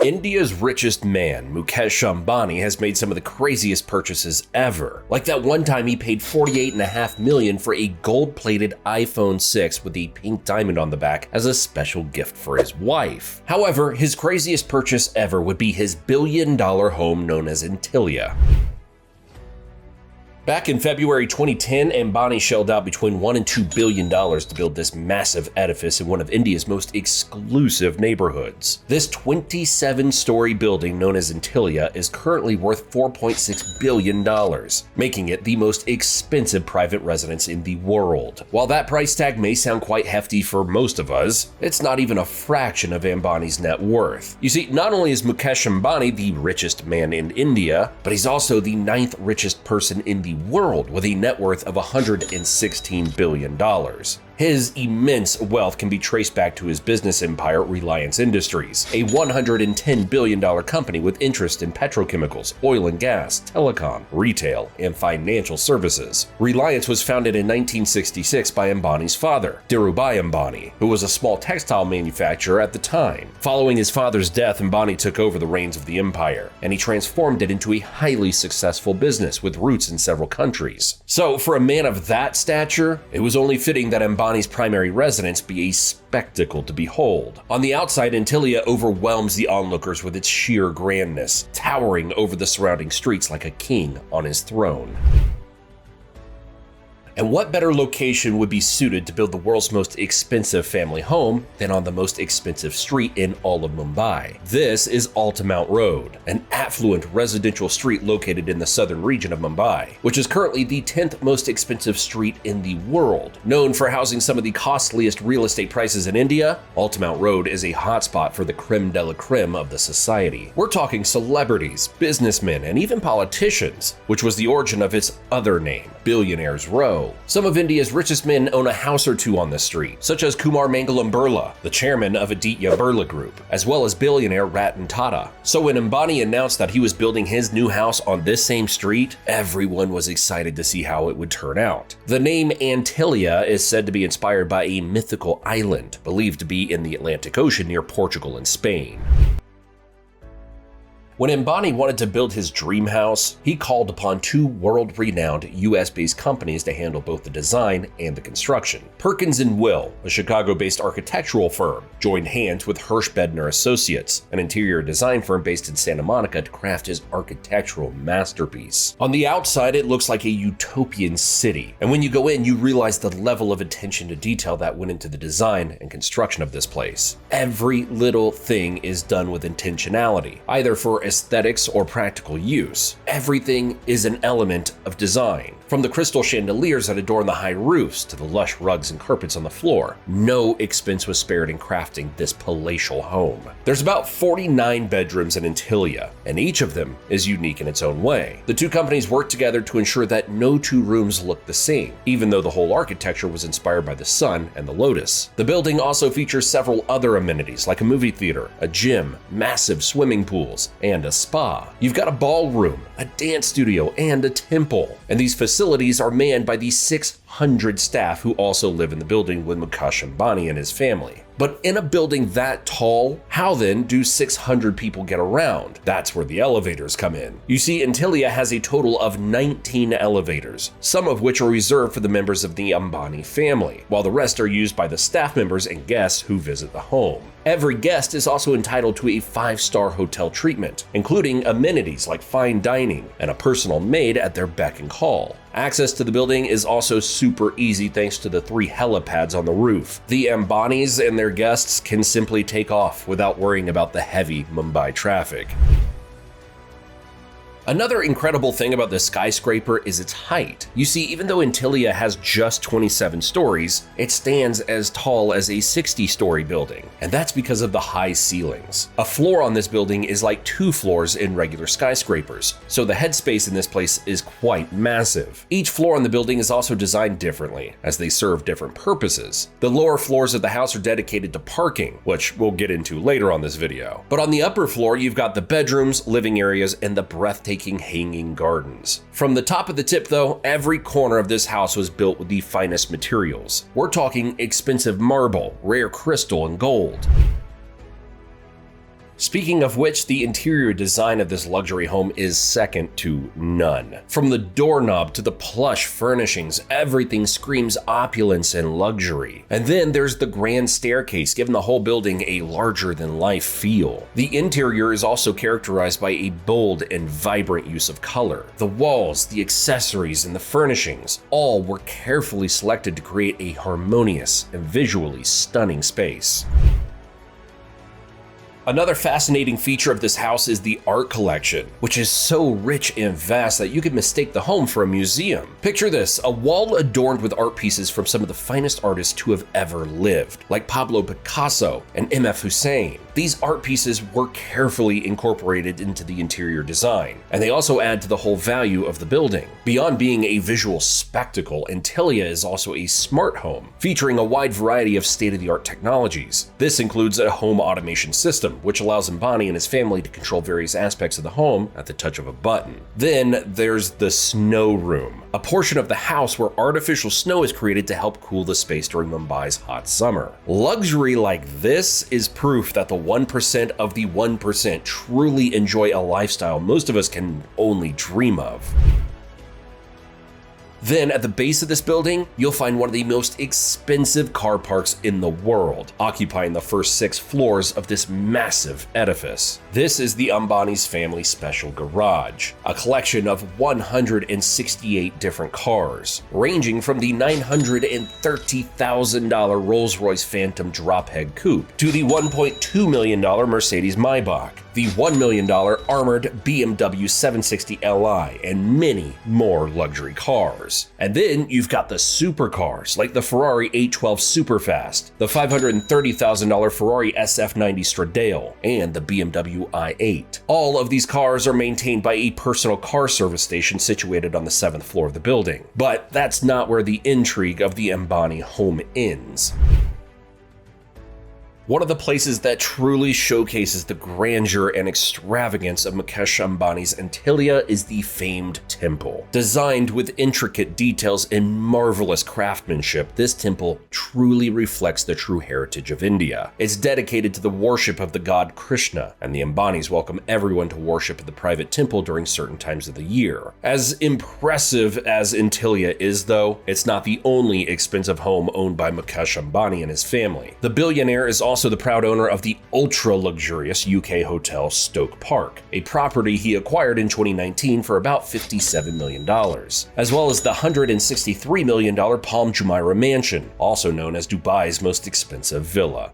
India's richest man, Mukesh Ambani, has made some of the craziest purchases ever. Like that one time he paid $48.5 million for a gold-plated iPhone 6 with a pink diamond on the back as a special gift for his wife. However, his craziest purchase ever would be his billion-dollar home known as Antilia. Back in February 2010, Ambani shelled out between $1 and $2 billion to build this massive edifice in one of India's most exclusive neighborhoods. This 27-story building known as Antilia is currently worth $4.6 billion, making it the most expensive private residence in the world. While that price tag may sound quite hefty for most of us, it's not even a fraction of Ambani's net worth. You see, not only is Mukesh Ambani the richest man in India, but he's also the 9th richest person in the world with a net worth of $116 billion. His immense wealth can be traced back to his business empire, Reliance Industries, a $110 billion company with interest in petrochemicals, oil and gas, telecom, retail, and financial services. Reliance was founded in 1966 by Ambani's father, Dhirubhai Ambani, who was a small textile manufacturer at the time. Following his father's death, Ambani took over the reins of the empire, and he transformed it into a highly successful business with roots in several countries. So, for a man of that stature, it was only fitting that Ambani's primary residence be a spectacle to behold. On the outside, Antilia overwhelms the onlookers with its sheer grandness, towering over the surrounding streets like a king on his throne. And what better location would be suited to build the world's most expensive family home than on the most expensive street in all of Mumbai? This is Altamount Road, an affluent residential street located in the southern region of Mumbai, which is currently the 10th most expensive street in the world. Known for housing some of the costliest real estate prices in India, Altamount Road is a hotspot for the creme de la creme of the society. We're talking celebrities, businessmen, and even politicians, which was the origin of its other name, Billionaire's Row. Some of India's richest men own a house or two on the street, such as Kumar Mangalam Birla, the chairman of Aditya Birla Group, as well as billionaire Ratan Tata. So when Ambani announced that he was building his new house on this same street, everyone was excited to see how it would turn out. The name Antilia is said to be inspired by a mythical island, believed to be in the Atlantic Ocean near Portugal and Spain. When Ambani wanted to build his dream house, he called upon two world-renowned US-based companies to handle both the design and the construction. Perkins & Will, a Chicago-based architectural firm, joined hands with Hirsch Bedner Associates, an interior design firm based in Santa Monica, to craft his architectural masterpiece. On the outside, it looks like a utopian city, and when you go in, you realize the level of attention to detail that went into the design and construction of this place. Every little thing is done with intentionality, either for aesthetics or practical use. Everything is an element of design. From the crystal chandeliers that adorn the high roofs to the lush rugs and carpets on the floor, no expense was spared in crafting this palatial home. There's about 49 bedrooms in Antilia, and each of them is unique in its own way. The two companies worked together to ensure that no two rooms looked the same, even though the whole architecture was inspired by the sun and the lotus. The building also features several other amenities like a movie theater, a gym, massive swimming pools, and a spa. You've got a ballroom, a dance studio, and a temple. And these facilities are manned by the 600 staff who also live in the building with Mukesh Ambani and his family. But in a building that tall, how then do 600 people get around? That's where the elevators come in. You see, Antilia has a total of 19 elevators, some of which are reserved for the members of the Ambani family, while the rest are used by the staff members and guests who visit the home. Every guest is also entitled to a 5-star hotel treatment, including amenities like fine dining and a personal maid at their beck and call. Access to the building is also super easy thanks to the 3 helipads on the roof. The Ambanis and their guests can simply take off without worrying about the heavy Mumbai traffic. Another incredible thing about this skyscraper is its height. You see, even though Antilia has just 27 stories, it stands as tall as a 60-story building, and that's because of the high ceilings. A floor on this building is like 2 floors in regular skyscrapers, so the headspace in this place is quite massive. Each floor on the building is also designed differently, as they serve different purposes. The lower floors of the house are dedicated to parking, which we'll get into later on this video. But on the upper floor, you've got the bedrooms, living areas, and the breathtaking hanging gardens. From the top of the tip though, every corner of this house was built with the finest materials. We're talking expensive marble, rare crystal, and gold. Speaking of which, the interior design of this luxury home is second to none. From the doorknob to the plush furnishings, everything screams opulence and luxury. And then there's the grand staircase, giving the whole building a larger-than-life feel. The interior is also characterized by a bold and vibrant use of color. The walls, the accessories, and the furnishings all were carefully selected to create a harmonious and visually stunning space. Another fascinating feature of this house is the art collection, which is so rich and vast that you could mistake the home for a museum. Picture this, a wall adorned with art pieces from some of the finest artists to have ever lived, like Pablo Picasso and M.F. Hussein. These art pieces were carefully incorporated into the interior design, and they also add to the whole value of the building. Beyond being a visual spectacle, Antilia is also a smart home, featuring a wide variety of state-of-the-art technologies. This includes a home automation system, which allows Ambani and his family to control various aspects of the home at the touch of a button. Then there's the snow room, a portion of the house where artificial snow is created to help cool the space during Mumbai's hot summer. Luxury like this is proof that the 1% of the 1% truly enjoy a lifestyle most of us can only dream of. Then at the base of this building, you'll find one of the most expensive car parks in the world, occupying the first 6 floors of this massive edifice. This is the Ambani's family special garage, a collection of 168 different cars, ranging from the $930,000 Rolls-Royce Phantom drophead coupe to the $1.2 million Mercedes Maybach, the $1 million armored BMW 760 Li, and many more luxury cars. And then you've got the supercars, like the Ferrari 812 Superfast, the $530,000 Ferrari SF90 Stradale, and the BMW i8. All of these cars are maintained by a personal car service station situated on the 7th floor of the building. But that's not where the intrigue of the Ambani home ends. One of the places that truly showcases the grandeur and extravagance of Mukesh Ambani's Antilia is the famed temple. Designed with intricate details and marvelous craftsmanship, this temple truly reflects the true heritage of India. It's dedicated to the worship of the god Krishna, and the Ambanis welcome everyone to worship at the private temple during certain times of the year. As impressive as Antilia is, though, it's not the only expensive home owned by Mukesh Ambani and his family. The billionaire is also the proud owner of the ultra-luxurious UK hotel Stoke Park, a property he acquired in 2019 for about $57 million, as well as the $163 million Palm Jumeirah mansion, also known as Dubai's most expensive villa.